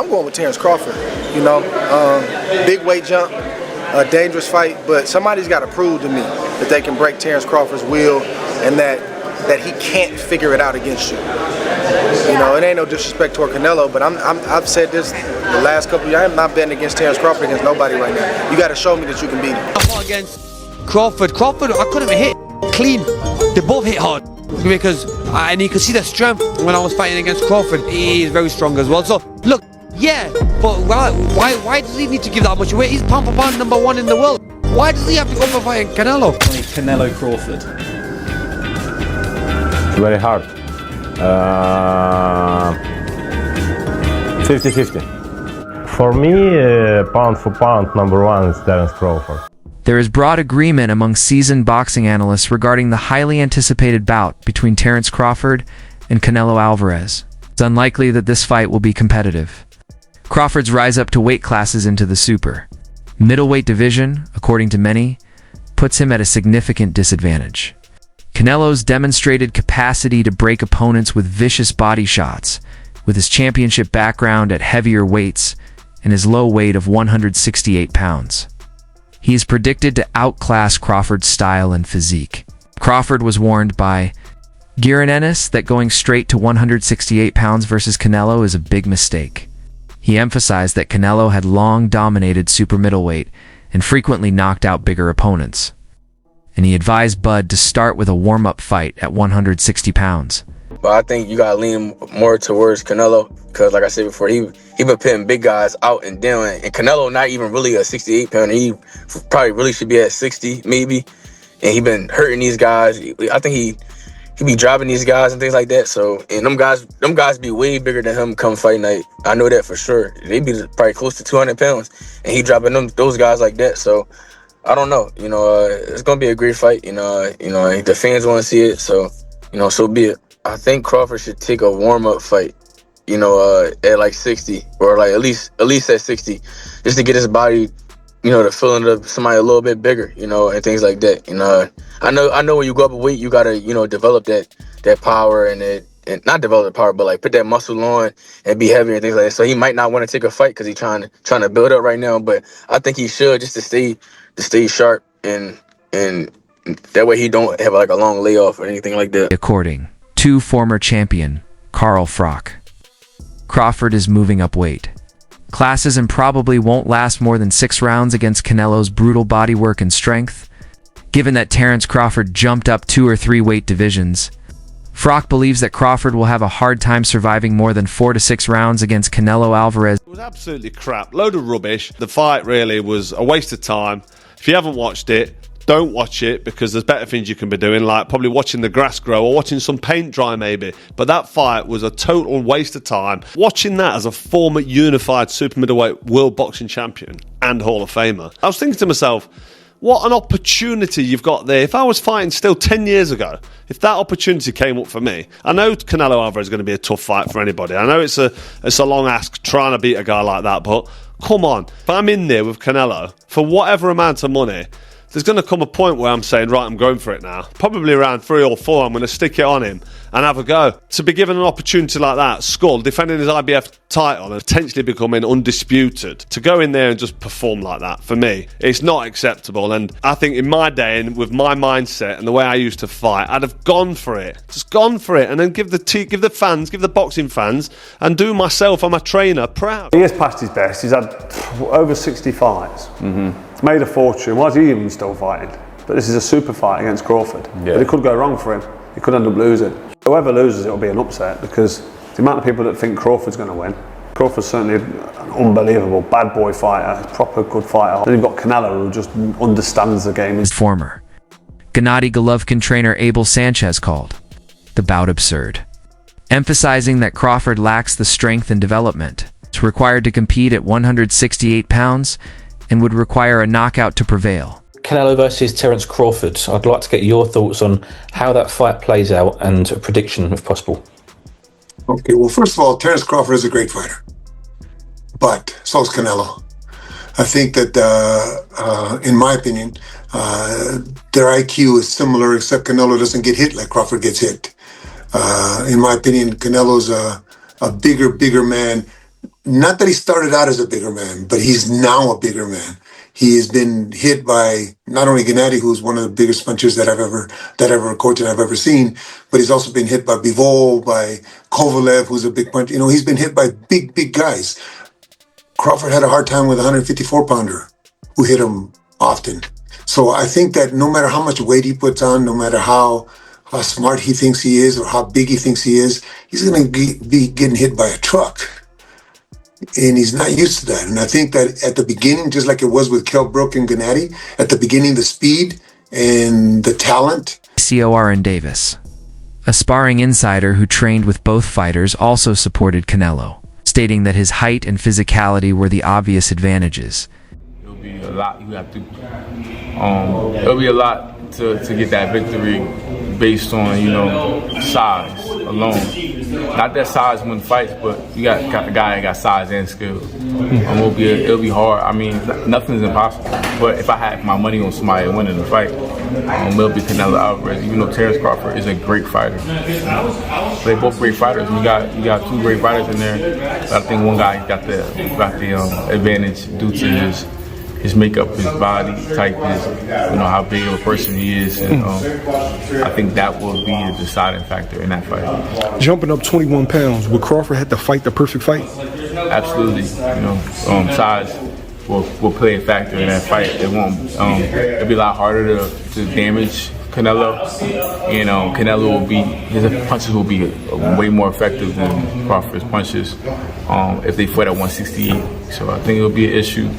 I'm going with Terence Crawford. You know, big weight jump, a dangerous fight, but somebody's got to prove to me that they can break Terence Crawford's will and that he can't figure it out against you. You know, it ain't no disrespect toward Canelo, but I've said this the last couple of years. I'm not betting against Terence Crawford against nobody right now. You got to show me that you can beat him. I fought against Crawford, I couldn't hit clean. They both hit hard because and you could see the strength when I was fighting against Crawford. He is very strong as well. So look, yeah, but why does he need to give that much away? He's pound for pound #1 in the world. Why does he have to go for fighting Canelo? Canelo Crawford. Very hard. 50-50. For me, pound for pound, #1 is Terence Crawford. There is broad agreement among seasoned boxing analysts regarding the highly anticipated bout between Terence Crawford and Canelo Alvarez. It's unlikely that this fight will be competitive. Crawford's rise up to weight classes into the super middleweight division, according to many, puts him at a significant disadvantage. Canelo's demonstrated capacity to break opponents with vicious body shots, with his championship background at heavier weights and his low weight of 168 pounds. He is predicted to outclass Crawford's style and physique. Crawford was warned by Giron Ennis that going straight to 168 pounds versus Canelo is a big mistake. He emphasized that Canelo had long dominated super middleweight and frequently knocked out bigger opponents. And he advised Bud to start with a warm-up fight at 160 pounds. But I think you gotta lean more towards Canelo because, like I said before, he been putting big guys out and down. And Canelo not even really a 68 pounder. He probably really should be at 60 maybe. And he been hurting these guys. I think he be dropping these guys and things like that. So, and them guys be way bigger than him come fight night. I know that for sure. They be probably close to 200 pounds, and he dropping those guys like that. So, I don't know. You know, it's gonna be a great fight. You know, the fans want to see it. So, so be it. I think Crawford should take a warm-up fight, at like 60 or like at least at 60, just to get his body, the feeling of somebody a little bit bigger, and things like that. I know when you go up a weight, you gotta, develop that power and not develop the power, but like put that muscle on and be heavier and things like that. So he might not want to take a fight because he's trying to build up right now, but I think he should just to stay sharp and that way he don't have like a long layoff or anything like that. According to former champion Carl Froch, Crawford is moving up weight classes and probably won't last more than 6 rounds against Canelo's brutal bodywork and strength. Given that Terence Crawford jumped up 2 or 3 weight divisions, Froch believes that Crawford will have a hard time surviving more than 4 to 6 rounds against Canelo Alvarez. It was absolutely crap, load of rubbish. The fight really was a waste of time. If you haven't watched it, don't watch it because there's better things you can be doing, like probably watching the grass grow or watching some paint dry maybe. But that fight was a total waste of time. Watching that as a former unified super middleweight world boxing champion and Hall of Famer, I was thinking to myself, what an opportunity you've got there. If I was fighting still 10 years ago, if that opportunity came up for me, I know Canelo Alvarez is going to be a tough fight for anybody. I know it's a long ask trying to beat a guy like that, but come on. If I'm in there with Canelo for whatever amount of money, there's going to come a point where I'm saying, right, I'm going for it now. Probably around 3 or 4, I'm going to stick it on him and have a go. To be given an opportunity like that, Skull, defending his IBF title and potentially becoming undisputed, to go in there and just perform like that, for me, it's not acceptable. And I think in my day and with my mindset and the way I used to fight, I'd have gone for it. Just gone for it and then give the fans, give the boxing fans and do myself and my trainer proud. He has passed his best. He's had over 60 fights. He's made a fortune. Why is he even still fighting? But this is a super fight against Crawford. Yeah. But it could go wrong for him. He could end up losing. Whoever loses, it'll be an upset because the amount of people that think Crawford's going to win. Crawford's certainly an unbelievable bad boy fighter, proper good fighter. Then you've got Canelo who just understands the game. His former Gennady Golovkin trainer Abel Sanchez called the bout absurd, emphasizing that Crawford lacks the strength and development. It's required to compete at 168 pounds and would require a knockout to prevail. Canelo versus Terence Crawford. I'd like to get your thoughts on how that fight plays out and a prediction if possible. Okay, well, first of all, Terence Crawford is a great fighter, but so is Canelo. I think that, in my opinion, their IQ is similar, except Canelo doesn't get hit like Crawford gets hit. In my opinion, Canelo's a bigger man, not that he started out as a bigger man, but he's now a bigger man. He has been hit by not only Gennady, who's one of the biggest punchers that a coach that I've ever seen, but he's also been hit by Bivol, by Kovalev, who's a big puncher. You know, he's been hit by big guys. Crawford had a hard time with a 154-pounder who hit him often. So I think that no matter how much weight he puts on, no matter how smart he thinks he is or how big he thinks he is, he's going to be getting hit by a truck. And he's not used to that. And I think that at the beginning, just like it was with Kell Brook and Gennady, at the beginning, the speed and the talent. Corin Davis, a sparring insider who trained with both fighters, also supported Canelo, stating that his height and physicality were the obvious advantages. It'll be a lot you have to. It'll be a lot to get that victory based on, you know, size alone. Not that size wins fights, but you got a guy that got size and skill. It'll be hard. I mean, nothing's impossible. But if I had my money on somebody winning the fight, it'll be Canelo Alvarez. Even though Terence Crawford is a great fighter, they're both great fighters. You got two great fighters in there. But I think one guy got the advantage due to his makeup, his body type, how big of a person he is, and I think that will be the deciding factor in that fight. Jumping up 21 pounds, would Crawford have to fight the perfect fight? Absolutely. Size will play a factor in that fight. It won't. It'll be a lot harder to damage Canelo. His punches will be way more effective than Crawford's punches if they fight at 168. So I think it'll be an issue.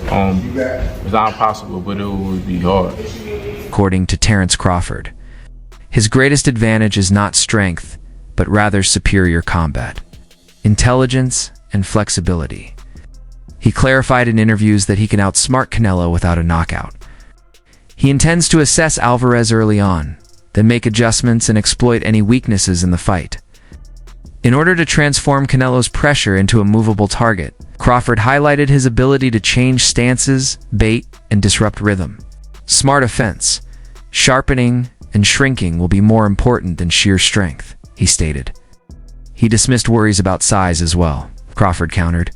It's not impossible, but it would be hard. According to Terence Crawford, his greatest advantage is not strength, but rather superior combat, intelligence, and flexibility. He clarified in interviews that he can outsmart Canelo without a knockout. He intends to assess Alvarez early on, then make adjustments and exploit any weaknesses in the fight. In order to transform Canelo's pressure into a movable target, Crawford highlighted his ability to change stances, bait, and disrupt rhythm. Smart offense, sharpening, and shrinking will be more important than sheer strength, he stated. He dismissed worries about size as well. Crawford countered,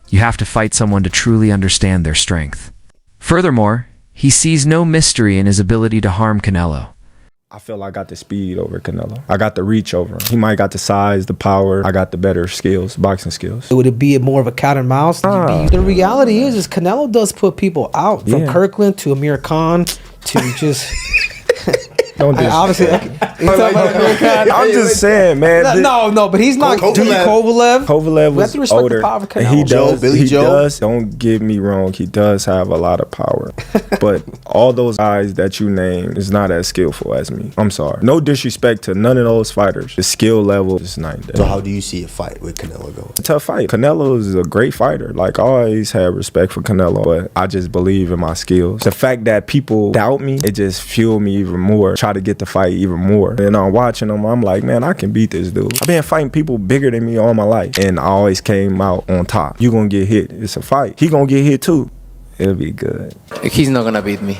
"You have to fight someone to truly understand their strength." Furthermore, he sees no mystery in his ability to harm Canelo. I feel I got the speed over Canelo. I got the reach over him. He might got the size, the power. I got the better skills, boxing skills. Would it be more of a cat and mouse? The reality is Canelo does put people out. From Kirkland to Amir Khan to just... Don't do obviously, I'm just saying, man. No, but he's not. Kovalev was older. He does. Billy Joe. Does. Don't get me wrong. He does have a lot of power, but all those guys that you named is not as skillful as me. I'm sorry. No disrespect to none of those fighters. The skill level is night and day. So how do you see a fight with Canelo going? A tough fight. Canelo is a great fighter. Like, I always had respect for Canelo, but I just believe in my skills. The fact that people doubt me, it just fueled me even more. Try to get the fight even more. And I'm watching them, I'm like, man, I can beat this dude. I've been fighting people bigger than me all my life, and I always came out on top. You gonna get hit. It's a fight. He gonna get hit too. It'll be good. He's not gonna beat me.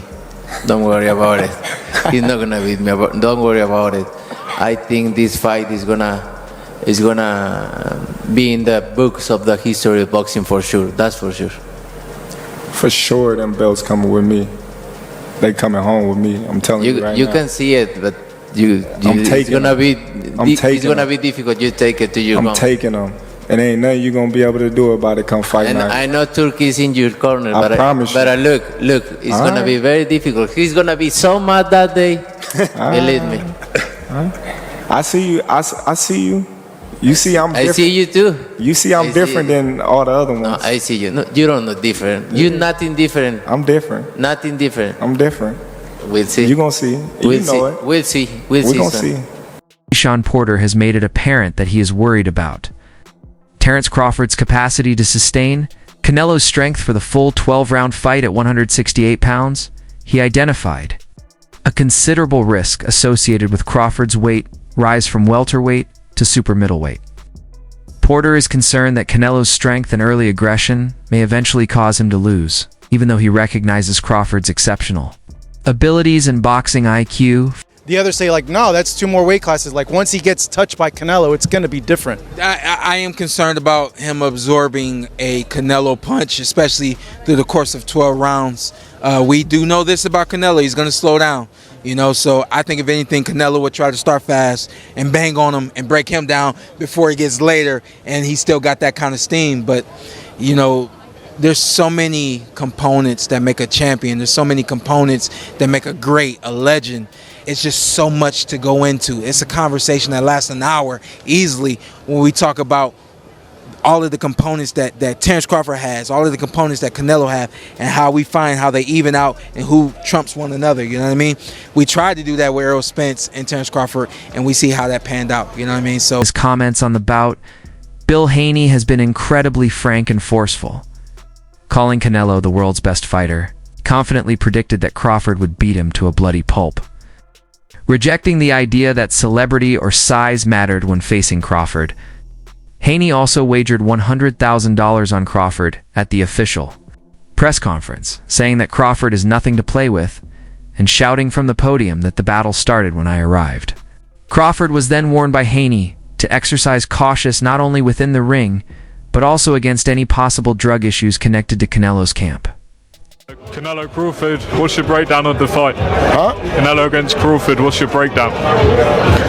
Don't worry about it. He's not gonna beat me. Don't worry about it. I think this fight is gonna be in the books of the history of boxing for sure. That's for sure. For sure, them belts coming with me. They coming home with me. I'm telling you right now. You can see it, but it's gonna be difficult. You take it to your home. I'm taking them. It ain't nothing you gonna be able to do about it come fight night. I know Turkey is in your corner, I promise you. But look, it's gonna be very difficult. He's gonna be so mad that day. Believe me. I see you. I see you. You see I'm different. I see you too. You see I'm different than all the other ones. No, I see you. No, you don't know different. You're nothing different. I'm different. Nothing different. I'm different. We'll see. You're gonna see. We'll you know see. it. We'll see. We're gonna see. Sean Porter has made it apparent that he is worried about Terence Crawford's capacity to sustain Canelo's strength for the full 12-round fight at 168 pounds. He identified a considerable risk associated with Crawford's weight rise from welterweight to super middleweight. Porter is concerned that Canelo's strength and early aggression may eventually cause him to lose, even though he recognizes Crawford's exceptional abilities and boxing IQ. the others say like, no, that's 2 more weight classes. Like once he gets touched by Canelo, it's going to be different. I am concerned about him absorbing a Canelo punch, especially through the course of 12 rounds. We do know this about Canelo. He's going to slow down, you know, so I think if anything, Canelo would try to start fast and bang on him and break him down before he gets later, and he still got that kind of steam. But, you know, there's so many components that make a champion. There's so many components that make a great, a legend. It's just so much to go into. It's a conversation that lasts an hour easily when we talk about all of the components that Terence Crawford has, all of the components that Canelo have, and how we find how they even out and who trumps one another, you know what I mean? We tried to do that with Errol Spence and Terence Crawford, and we see how that panned out, you know what I mean? So his comments on the bout, Bill Haney has been incredibly frank and forceful, calling Canelo the world's best fighter, confidently predicted that Crawford would beat him to a bloody pulp. Rejecting the idea that celebrity or size mattered when facing Crawford, Haney also wagered $100,000 on Crawford at the official press conference, saying that Crawford is nothing to play with, and shouting from the podium that the battle started when I arrived. Crawford was then warned by Haney to exercise caution not only within the ring, but also against any possible drug issues connected to Canelo's camp. Canelo Crawford, what's your breakdown of the fight? Huh? Canelo against Crawford, what's your breakdown?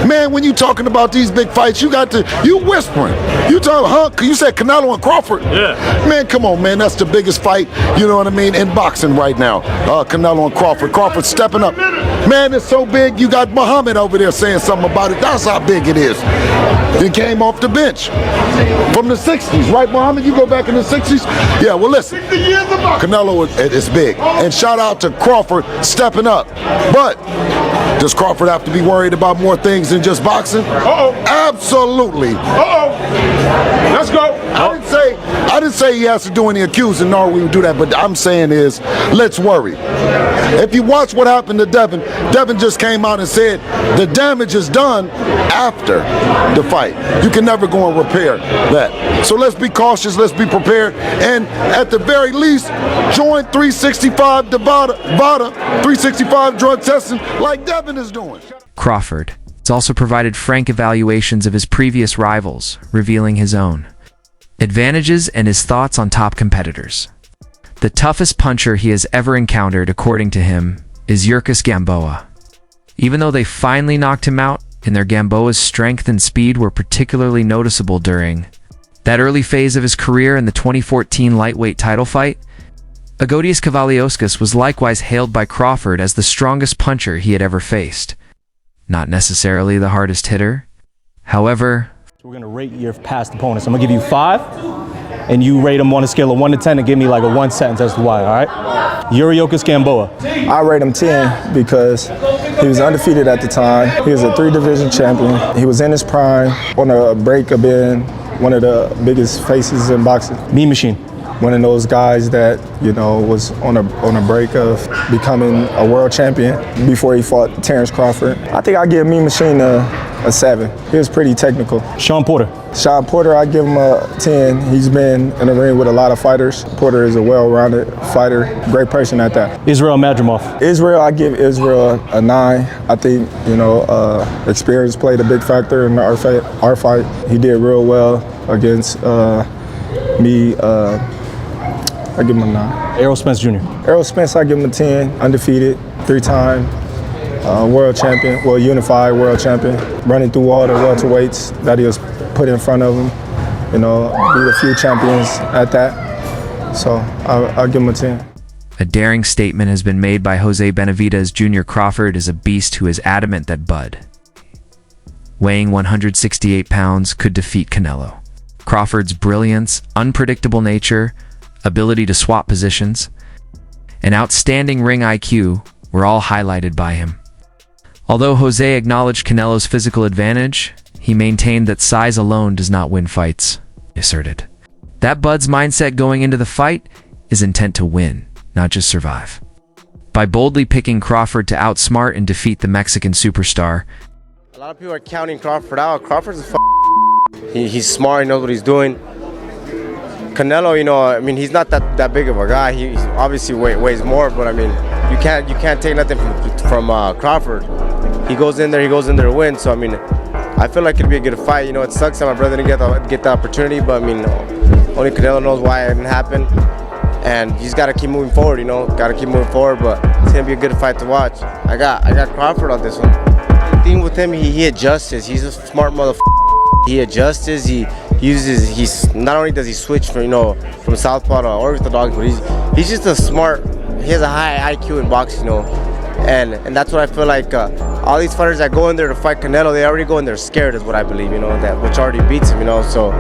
Man, when you talking about these big fights, you whispering. You talking, huh? You said Canelo and Crawford? Yeah. Man, come on, man. That's the biggest fight, you know what I mean, in boxing right now. Canelo and Crawford. Crawford stepping up. Man, it's so big, you got Muhammad over there saying something about it. That's how big it is. He came off the bench from the 60s, right, Muhammad? You go back in the 60s? Yeah, well, listen. Canelo is big. And shout out to Crawford stepping up. But does Crawford have to be worried about more things than just boxing? Absolutely. Let's go. I didn't say he has to do any accusing, nor we would do that, but I'm saying is, let's worry. If you watch what happened to Devin, Devin just came out and said the damage is done after the fight. You can never go and repair that. So let's be cautious, let's be prepared, and at the very least, join 365 VADA, 365 drug testing like Devin is doing. Crawford has also provided frank evaluations of his previous rivals, revealing his own advantages and his thoughts on top competitors. The toughest puncher he has ever encountered, according to him, is Yurkus Gamboa. Even though they finally knocked him out, and their Gamboa's strength and speed were particularly noticeable during that early phase of his career in the 2014 lightweight title fight, Agodius Kavaliauskas was likewise hailed by Crawford as the strongest puncher he had ever faced. Not necessarily the hardest hitter. However, we're going to rate your past opponents. I'm going to give you 5, and you rate them on a scale of 1 to 10 and give me like a 1 sentence as to why, all right? Yurkus Gamboa. I rate him 10 because he was undefeated at the time. He was a 3-division champion. He was in his prime, on a break of being one of the biggest faces in boxing. Mean Machine. One of those guys that, you know, was on a break of becoming a world champion before he fought Terence Crawford. I think I give Mean Machine a 7. He was pretty technical. Sean Porter. Sean Porter, I give him a 10. He's been in the ring with a lot of fighters. Porter is a well-rounded fighter, great person at that. Israel Madrimov. Israel, I give Israel a 9. I think, you know, experience played a big factor in our fight. He did real well against me. I give him a 9. Errol Spence Jr. Errol Spence, I give him a 10. Undefeated, 3-time world champion, well, unified world champion. Running through all the welterweights that he was put in front of him. You know, beat a few champions at that. So I'll give him a 10. A daring statement has been made by Jose Benavidez Jr. Crawford is a beast who is adamant that Bud, weighing 168 pounds, could defeat Canelo. Crawford's brilliance, unpredictable nature, ability to swap positions, and outstanding ring IQ were all highlighted by him. Although Jose acknowledged Canelo's physical advantage, he maintained that size alone does not win fights, he asserted. That Bud's mindset going into the fight is intent to win, not just survive. By boldly picking Crawford to outsmart and defeat the Mexican superstar, a lot of people are counting Crawford out. Crawford's he's smart, he knows what he's doing. Canelo, you know, I mean, he's not that big of a guy. He obviously weighs more, but I mean, you can't take nothing from Crawford. he goes in there to win. So I mean, I feel like it'd be a good fight. You know, it sucks that my brother didn't get the opportunity, but I mean, only Canelo knows why it didn't happen. And you just gotta keep moving forward. You know, gotta keep moving forward. But it's gonna be a good fight to watch. I got Crawford on this one. The thing with him, he adjusts. He's a smart motherfucker. He adjusts. He's not only does he switch from southpaw to orthodox, but he's just a smart. He has a high IQ in boxing, and that's what I feel like. All these fighters that go in there to fight Canelo, they already go in there scared, is what I believe. That which already beats him. So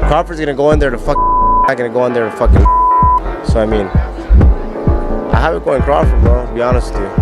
Crawford's gonna go in there to fuck. Not gonna go in there to fucking. So I mean, I have it going Crawford, bro. To be honest with you.